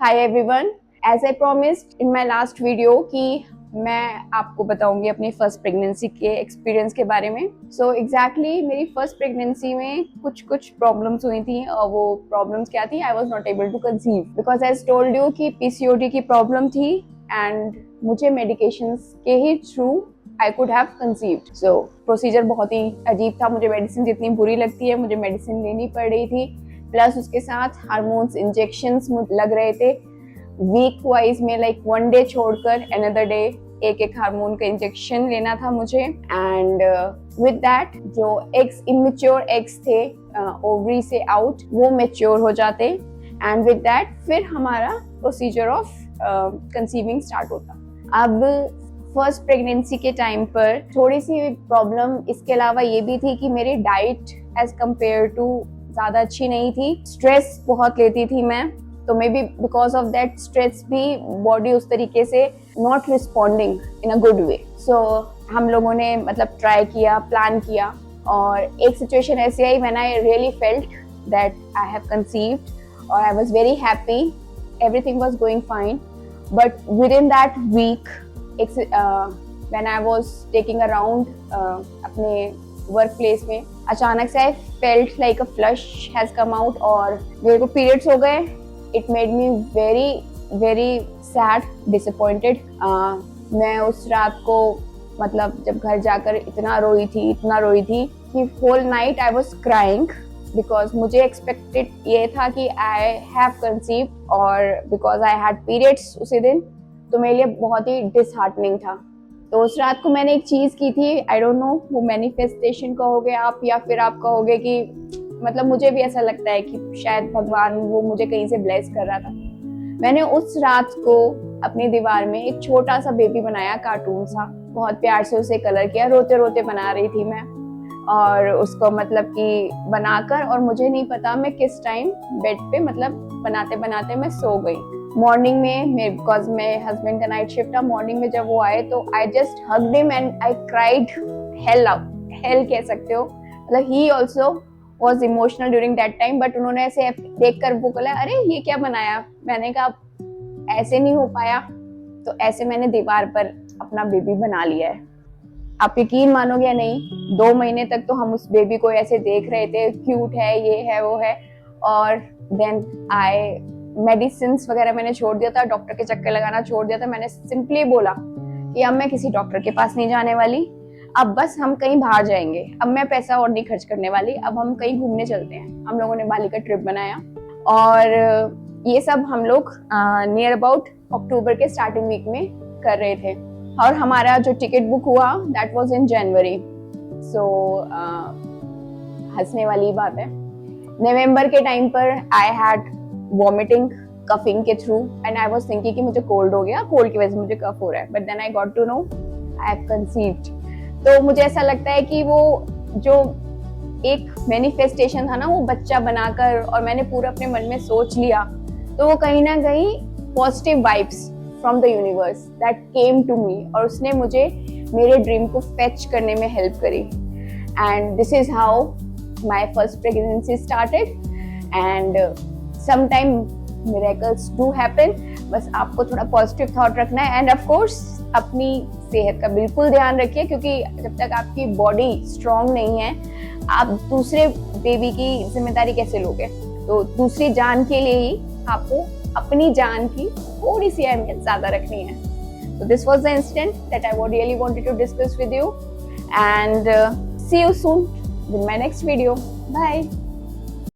Hi everyone, as I promised in my last video कि मैं आपको बताऊंगी अपनी फर्स्ट प्रेगनेंसी के एक्सपीरियंस के बारे में। सो एग्जैक्टली मेरी फर्स्ट प्रेगनेंसी में कुछ प्रॉब्लम्स हुई थी और वो प्रॉब्लम्स क्या थी, I was not able to conceive because I told you कि पीसीओडी की प्रॉब्लम थी एंड मुझे मेडिकेशंस के ही through I could have conceived. So procedure बहुत ही अजीब था। मुझे मेडिसिन जितनी बुरी लगती है मुझे मेडिसिन लेनी पड़ रही थी, प्लस उसके साथ हार्मोन्स इंजेक्शंस लग रहे थे वीक वाइज में, लाइक वन डे छोड़कर अनदर डे एक हार्मोन का इंजेक्शन लेना था मुझे। एंड विद दैट जो एग्स इमेच्योर एग्स थे ओवरी से आउट वो मेच्योर हो जाते एंड विद दैट फिर हमारा प्रोसीजर ऑफ कंसीविंग स्टार्ट होता। अब फर्स्ट प्रेगनेंसी के टाइम पर थोड़ी सी प्रॉब्लम इसके अलावा ये भी थी कि मेरी डाइट एज कम्पेयर टू ज्यादा अच्छी नहीं थी। स्ट्रेस बहुत लेती थी मैं, तो maybe because of that stress भी बॉडी उस तरीके से not responding in a good way. So हम लोगों ने मतलब ट्राई किया, प्लान किया और एक सिचुएशन ऐसी आई when I really felt that I have conceived और I was very happy, everything was going fine. But within that week when I was taking around अपने वर्क प्लेस में अचानक से I felt like a flush has come out और मेरे को periods हो गए। It made me very very sad, disappointed. मैं उस रात को मतलब जब घर जाकर इतना रोई थी कि whole night I was crying because मुझे एक्सपेक्टेड ये था कि आई हैव कंसीव्ड और बिकॉज आई हैड पीरियड्स उसी दिन, तो मेरे लिए बहुत ही डिसहार्टनिंग था। तो उस रात को मैंने एक चीज की थी, आई डोंट नो वो मैनिफेस्टेशन कहोगे आप या फिर आप कहोगे कि मतलब मुझे भी ऐसा लगता है कि शायद भगवान वो मुझे कहीं से ब्लेस कर रहा था। मैंने उस रात को अपनी दीवार में एक छोटा सा बेबी बनाया, कार्टून सा, बहुत प्यार से उसे कलर किया, रोते रोते बना रही थी मैं और उसको मतलब कि बनाकर, और मुझे नहीं पता मैं किस टाइम बेड पे मतलब बनाते बनाते मैं सो गई। मॉर्निंग में बिकॉज मेरे हस्बैंड का नाइट शिफ्ट था, मॉर्निंग में जब वो आए तो I just hugged him and I cried hello कह सकते हो, मतलब he also was emotional during that time. But उन्होंने ऐसे देख कर वो बोला, अरे ये क्या बनाया? मैंने कहा ऐसे नहीं हो पाया, तो ऐसे मैंने दीवार पर अपना बेबी बना लिया है। आप यकीन मानोगे या नहीं, 2 महीने तक तो हम उस बेबी को ऐसे देख रहे थे, क्यूट है, ये है, वो है। और देन मेडिसिन वगैरह मैंने छोड़ दिया था, डॉक्टर के चक्कर लगाना छोड़ दिया था। मैंने सिंपली बोला कि अब मैं किसी डॉक्टर के पास नहीं जाने वाली, अब बस हम कहीं बाहर जाएंगे, अब मैं पैसा और नहीं खर्च करने वाली, अब हम कहीं घूमने चलते हैं। हम लोगों ने बाली का ट्रिप बनाया और ये सब हम लोग नियर अबाउट अक्टूबर के स्टार्टिंग वीक में कर रहे थे और हमारा जो टिकट बुक हुआ दैट वाज इन जनवरी। सो हंसने वाली बात है, नवंबर के टाइम पर आई हैड वॉमिटिंग कफिंग के through and I was thinking कि मुझे कोल्ड हो गया, कोल्ड की वजह से मुझे कफ हो रहा है। But then I got to know I have conceived. तो मुझे ऐसा लगता है कि वो जो एक मैनिफेस्टेशन था ना, वो बच्चा बनाकर, और मैंने पूरा अपने मन में सोच लिया, तो वो कहीं ना कहीं positive vibes from the universe that came to me और उसने मुझे मेरे ड्रीम को फेच करने में हेल्प करी। And this is how my first pregnancy started and sometime miracles do happen. बस आपको थोड़ा पॉजिटिव थॉट रखना है एंड ऑफ कोर्स अपनी सेहत का बिल्कुल ध्यान रखिए, क्योंकि जब तक आपकी बॉडी स्ट्रांग नहीं है आप दूसरे बेबी की जिम्मेदारी कैसे लोगे? तो दूसरी जान के लिए ही आपको अपनी जान की थोड़ी सी अहमियत ज्यादा रखनी है। So this was the incident that I really wanted to discuss with you and see you soon with my next video. Bye.